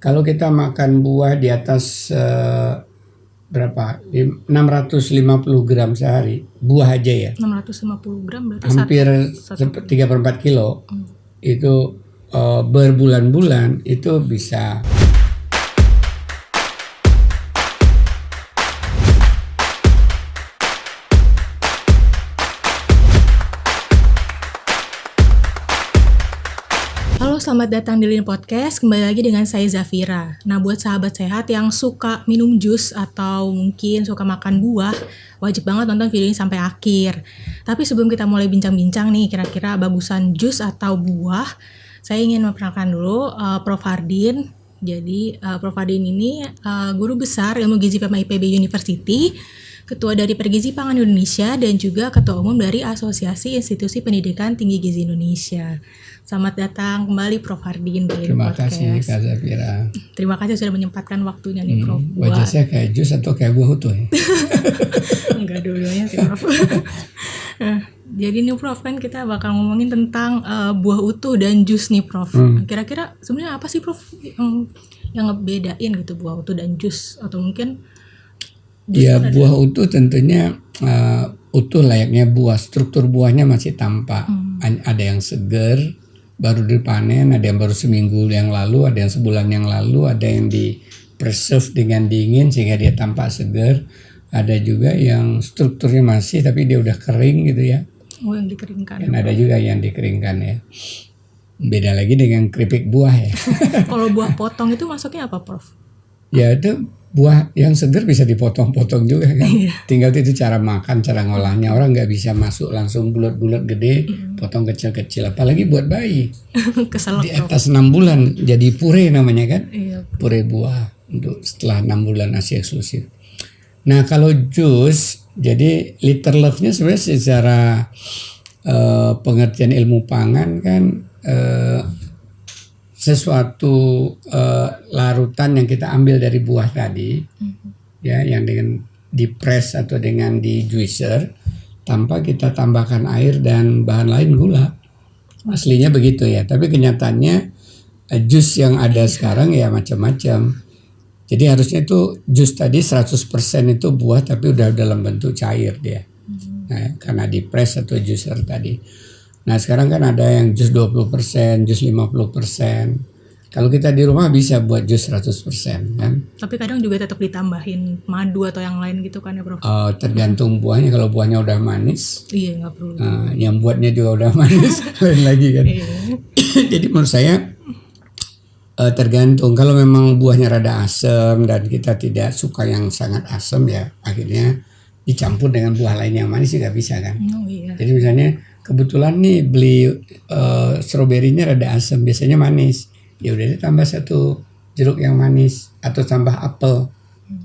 Kalau kita makan buah di atas berapa? 650 gram sehari, buah aja ya. 650 gram berarti Hampir satu 3/4 kilo. Itu berbulan-bulan itu bisa. Halo, selamat datang di Lin Podcast. Kembali lagi dengan saya Zafira. Nah, buat sahabat sehat yang suka minum jus atau mungkin suka makan buah, wajib banget nonton video ini sampai akhir. Tapi sebelum kita mulai bincang-bincang nih, kira-kira bagusan jus atau buah, saya ingin memperkenalkan dulu Prof. Hardin. Jadi Prof. Hardin ini guru besar ilmu gizi FEMA IPB University, Ketua dari Pergizi Pangan Indonesia, dan juga Ketua Umum dari Asosiasi Institusi Pendidikan Tinggi Gizi Indonesia. Selamat datang kembali Prof. Hardin di Terima podcast. kasih Kak Zafira. Terima kasih sudah menyempatkan waktunya nih Prof. Wajah saya kayak jus atau kayak buah utuh ya? Enggak dua-duanya sih Prof. Nah, jadi nih Prof, kan kita bakal ngomongin tentang buah utuh dan jus nih Prof. Kira-kira sebenarnya apa sih Prof yang ngebedain gitu buah utuh dan jus? Atau mungkin Ya, buah utuh tentunya utuh layaknya buah. Struktur buahnya masih tampak. Ada yang segar, baru dipanen, ada yang baru seminggu yang lalu, ada yang sebulan yang lalu, ada yang di preserve dengan dingin sehingga dia tampak segar. Ada juga yang strukturnya masih tapi dia udah kering gitu ya. Oh, yang dikeringkan. Dan ada juga yang dikeringkan ya. Beda lagi dengan keripik buah ya. Kalau buah potong itu masuknya apa Prof? Ya itu buah yang segar bisa dipotong-potong juga kan. Iya. Tinggal itu cara makan, cara ngolahnya. Orang nggak bisa masuk langsung bulat-bulat gede, potong kecil-kecil. Apalagi buat bayi. Keselak Di Prof. atas 6 bulan jadi pure namanya kan. Iya. Pure buah untuk setelah 6 bulan ASI eksklusif. Nah kalau jus, jadi liter love-nya sebenarnya secara pengertian ilmu pangan kan sesuatu larutan yang kita ambil dari buah tadi, ya, yang dengan di press atau dengan di juicer tanpa kita tambahkan air dan bahan lain gula. Aslinya begitu ya, tapi kenyataannya jus yang ada sekarang ya macam-macam. Jadi harusnya itu jus tadi 100% itu buah tapi udah dalam bentuk cair dia. Nah, karena di press atau juicer tadi. Nah sekarang kan ada yang jus 20%, jus 50%. Kalau kita di rumah bisa buat jus 100% kan. Tapi kadang juga tetap ditambahin madu atau yang lain gitu kan ya Prof? Tergantung buahnya. Kalau buahnya udah manis, Iya, nggak perlu. yang buatnya juga udah manis, lain lagi kan. Iya. Jadi menurut saya tergantung. Kalau memang buahnya rada asam dan kita tidak suka yang sangat asam ya akhirnya dicampur dengan buah lain yang manis juga bisa kan. Oh iya. Jadi misalnya kebetulan nih beli stroberinya rada asam, biasanya manis. Ya udah ditambah 1 jeruk yang manis atau tambah apel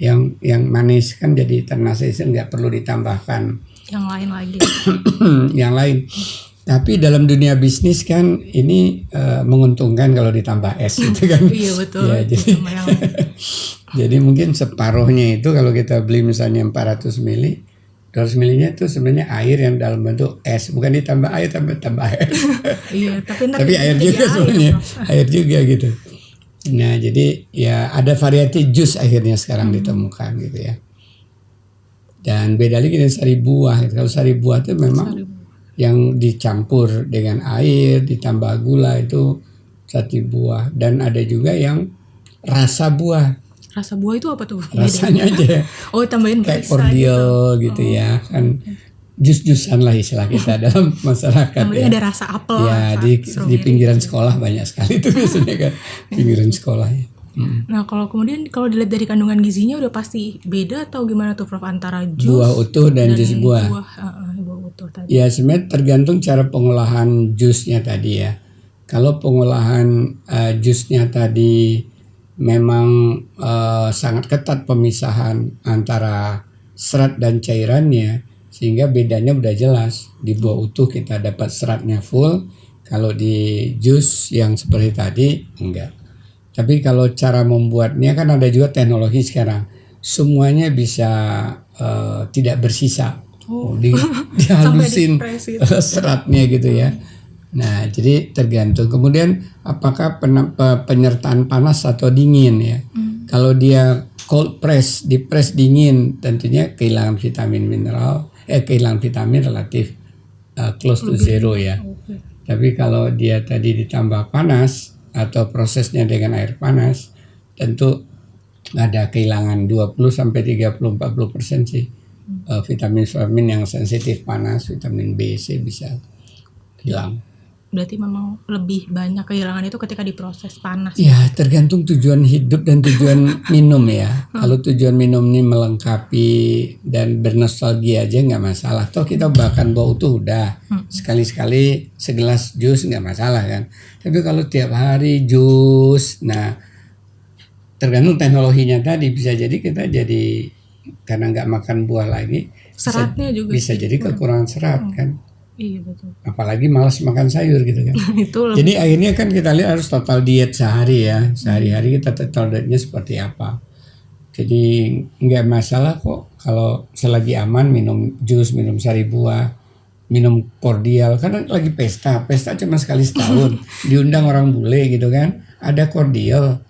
yang manis kan jadi ternasation, nggak perlu ditambahkan Yang lain lagi. yang lain. Tapi dalam dunia bisnis kan ini menguntungkan kalau ditambah es gitu kan. Iya betul. Ya, Ditambah yang lain. jadi mungkin separuhnya itu kalau kita beli misalnya 400 ml, 200 ml-nya itu sebenarnya air yang dalam bentuk es, bukan ditambah air tambah air. Iya, Tapi air juga sebenarnya, air juga gitu. Nah, jadi ya ada variasi jus akhirnya sekarang ditemukan gitu ya. Dan beda lagi dengan sari buah. Kalau sari buah itu memang yang dicampur dengan air, ditambah gula itu sari buah. Dan ada juga yang rasa buah. Rasa buah itu apa tuh? Rasanya aja Oh, tambahin kayak perisa cordial gitu ya kan. Jus-jusan lah istilah kita dalam masyarakat. Kemudian Ya. ada rasa apel. Ya rasa di strawberry. pinggiran sekolah banyak sekali itu biasanya kan pinggiran sekolah ya. Nah, kalau dilihat dari kandungan gizinya udah pasti beda atau gimana tuh Prof antara jus Buah utuh dan jus buah. buah utuh tadi. Ya sebenarnya tergantung cara pengolahan jusnya tadi ya. Kalau pengolahan jusnya tadi memang sangat ketat pemisahan antara serat dan cairannya sehingga bedanya udah jelas. Di buah utuh kita dapat seratnya full, kalau di jus yang seperti tadi enggak. Tapi kalau cara membuatnya kan ada juga teknologi sekarang. Semuanya bisa tidak bersisa. Dihalusin Sampai di-press gitu. seratnya gitu ya. Nah, jadi tergantung. Kemudian apakah penyertaan panas atau dingin ya. Kalau dia cold press, di press dingin, tentunya kehilangan vitamin mineral, kehilangan vitamin relatif close to zero ya. Oke. Tapi kalau dia tadi ditambah panas atau prosesnya dengan air panas, tentu ada kehilangan 20 sampai 30-40% sih. Vitamin yang sensitif panas, vitamin B, C bisa hilang. Berarti memang lebih banyak kehilangan itu ketika diproses panas. Ya, tergantung tujuan hidup dan tujuan minum ya. Kalau tujuan minum ini melengkapi dan bernostalgia aja nggak masalah. Toh kita bahkan bawa utuh udah. Sekali-sekali segelas jus nggak masalah kan. Tapi kalau tiap hari jus, nah tergantung teknologinya tadi. Bisa jadi kita jadi karena nggak makan buah lagi, Seratnya juga bisa jadi kekurangan serat kan. Iya betul. Apalagi malas makan sayur gitu kan. Itu lebih. Jadi akhirnya kan kita lihat harus total diet sehari ya. Sehari-hari kita total dietnya seperti apa. Jadi nggak masalah kok kalau selagi aman minum jus, minum sari buah, minum kordial. Karena lagi pesta cuma sekali setahun. Diundang orang bule gitu kan. Ada kordial.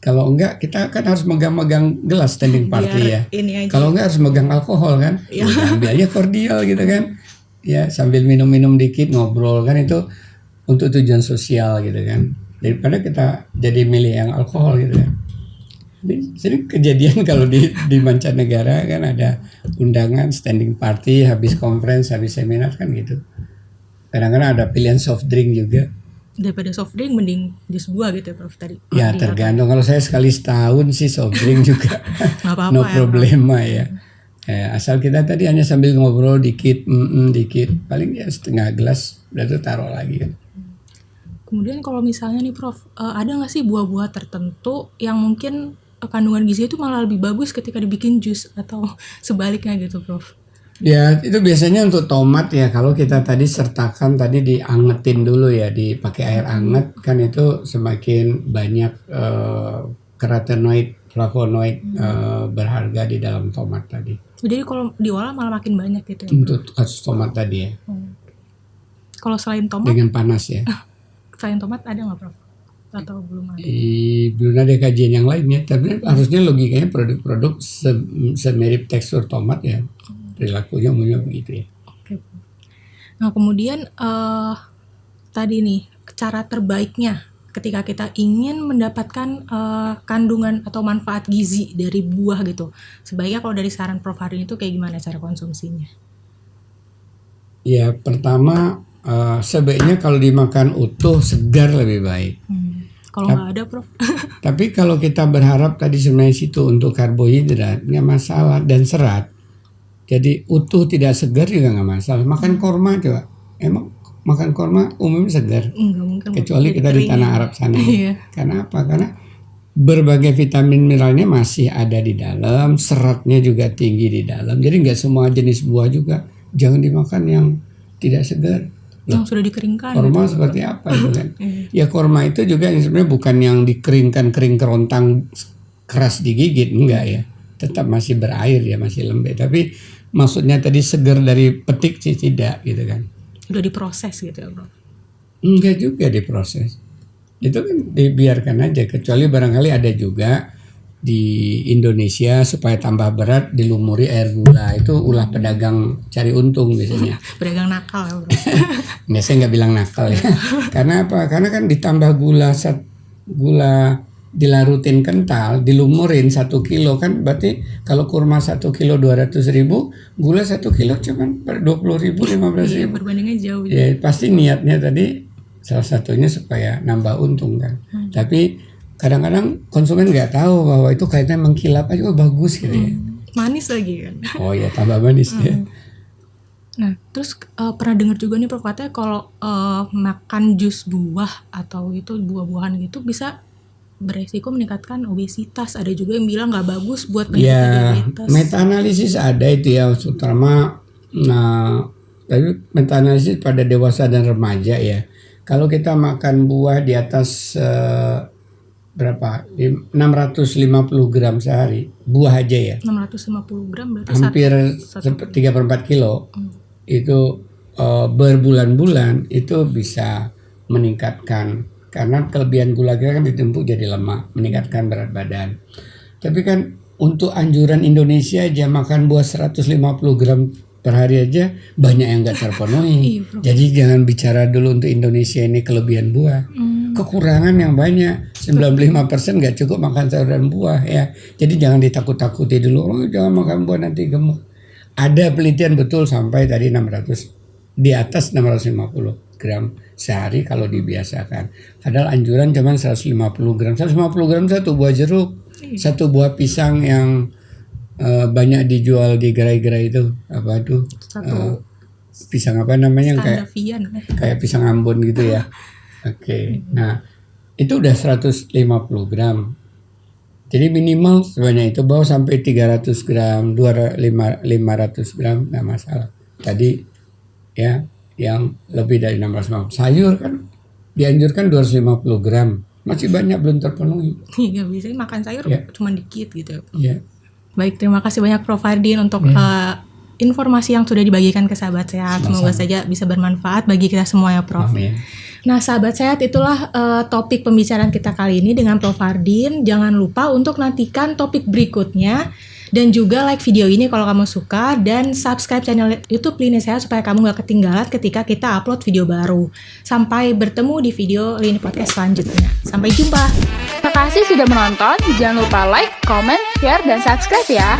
Kalau enggak kita kan harus megang-megang gelas standing party ya. Ini aja. Kalau enggak harus megang alkohol kan. Ya. Ambil aja kordial gitu kan. Ya sambil minum-minum dikit ngobrol kan itu untuk tujuan sosial gitu kan, daripada kita jadi milih yang alkohol gitu kan. Jadi kejadian kalau di mancanegara kan ada undangan standing party habis conference habis seminar kan gitu, kadang-kadang ada pilihan soft drink juga. Daripada soft drink mending jus buah gitu ya Prof tadi. Ya tergantung, kalau saya sekali setahun sih soft drink juga no problema ya. Asal kita tadi hanya sambil ngobrol dikit, dikit, paling ya setengah gelas, udah tuh taruh lagi kan. Kemudian kalau misalnya nih Prof, ada nggak sih buah-buah tertentu yang mungkin kandungan gizi itu malah lebih bagus ketika dibikin jus atau sebaliknya gitu Prof? Ya itu biasanya untuk tomat ya, kalau kita tadi sertakan tadi diangetin dulu ya, dipakai air anget kan itu semakin banyak karotenoid, flavonoid berharga di dalam tomat tadi. Jadi kalau diolah malah makin banyak gitu ya? Untuk kasus tomat tadi ya. Kalau selain tomat? Dengan panas ya. Selain tomat ada nggak Prof? Atau belum ada? Belum ada kajian yang lainnya. Tapi harusnya logikanya produk-produk semirip tekstur tomat ya. Perilakunya umumnya begitu ya. Oke. Nah kemudian tadi nih cara terbaiknya ketika kita ingin mendapatkan kandungan atau manfaat gizi dari buah gitu, sebaiknya kalau dari saran Prof hari itu kayak gimana cara konsumsinya? Ya pertama sebaiknya kalau dimakan utuh segar lebih baik. Kalau nggak ada Prof? Tapi kalau kita berharap tadi sebenarnya situ untuk karbohidrat nggak masalah dan serat. Jadi utuh tidak segar juga nggak masalah. Makan korma coba, emang makan korma umumnya segar. Enggak mungkin. Kecuali kita di tanah Arab sana. Iya. Karena apa? Karena berbagai vitamin mineralnya masih ada di dalam, seratnya juga tinggi di dalam. Jadi nggak semua jenis buah juga jangan dimakan yang tidak segar. Yang sudah dikeringkan. Korma gitu. seperti apa itu kan? Ya korma itu juga yang sebenarnya bukan yang dikeringkan kering kerontang keras digigit, enggak ya. Tetap masih berair ya, masih lembek. Tapi maksudnya tadi segar dari petik sih tidak gitu kan. Udah diproses gitu ya Bro? Enggak juga diproses. Itu kan dibiarkan aja. Kecuali barangkali ada juga di Indonesia supaya tambah berat dilumuri air gula. Itu ulah pedagang cari untung biasanya. Pedagang nakal ya Bro? Biasanya nggak bilang nakal ya. Karena apa? Karena kan ditambah gula dilarutin kental, dilumurin 1 kilo kan berarti kalau kurma 1 kilo 200.000, gula 1 kilo cuman 20.000, 15.000. Iya, berbandingnya jauh. Ya pasti niatnya tadi salah satunya supaya nambah untung kan. Tapi kadang-kadang konsumen nggak tahu bahwa itu kayaknya mengkilap aja, bagus gitu ya. Manis lagi kan. Oh ya tambah manis ya. Nah terus pernah dengar juga nih Prof katanya kalau makan jus buah atau itu buah-buahan gitu bisa beresiko meningkatkan obesitas. Ada juga yang bilang nggak bagus buat diabetes. Meta-analisis ada itu ya, terutama tapi meta-analisis pada dewasa dan remaja ya. Kalau kita makan buah di atas berapa? 650 gram sehari, buah aja ya. 650 gram berarti hampir 3/4 kilo. Itu berbulan-bulan itu bisa meningkatkan, karena kelebihan gula kita kan ditumpuk jadi lemak, meningkatkan berat badan. Tapi kan untuk anjuran Indonesia aja makan buah 150 gram per hari aja banyak yang nggak terpenuhi. Jadi jangan bicara dulu untuk Indonesia ini kelebihan buah. Kekurangan yang banyak, 95% nggak cukup makan sayur dan buah ya. Jadi jangan ditakut-takuti dulu, jangan makan buah nanti gemuk. Ada penelitian betul sampai tadi 600, di atas 650 gram sehari kalau dibiasakan. Padahal anjuran cuma 150 gram. 150 gram satu buah jeruk, satu buah pisang yang banyak dijual di gerai-gerai itu, apa tuh? Pisang apa namanya, yang kayak pisang Ambon gitu ya. Oke. Nah, itu udah 150 gram. Jadi minimal sebanyak itu, bawa sampai 300 gram, 500 gram nggak masalah. Tadi ya yang lebih dari 650. Sayur kan dianjurkan 250 gram. Masih banyak belum terpenuhi. Iya, bisa makan sayur cuma dikit gitu. Iya. Baik, terima kasih banyak Prof. Fardin untuk informasi yang sudah dibagikan ke sahabat sehat. Semoga saja bisa bermanfaat bagi kita semua ya Prof. Amin. Nah sahabat sehat, itulah topik pembicaraan kita kali ini dengan Prof. Fardin. Jangan lupa untuk nantikan topik berikutnya. Dan juga like video ini kalau kamu suka. Dan subscribe channel YouTube Lini Sehat supaya kamu gak ketinggalan ketika kita upload video baru. Sampai bertemu di video Lini Podcast selanjutnya. Sampai jumpa. Terima kasih sudah menonton. Jangan lupa like, comment, share, dan subscribe ya.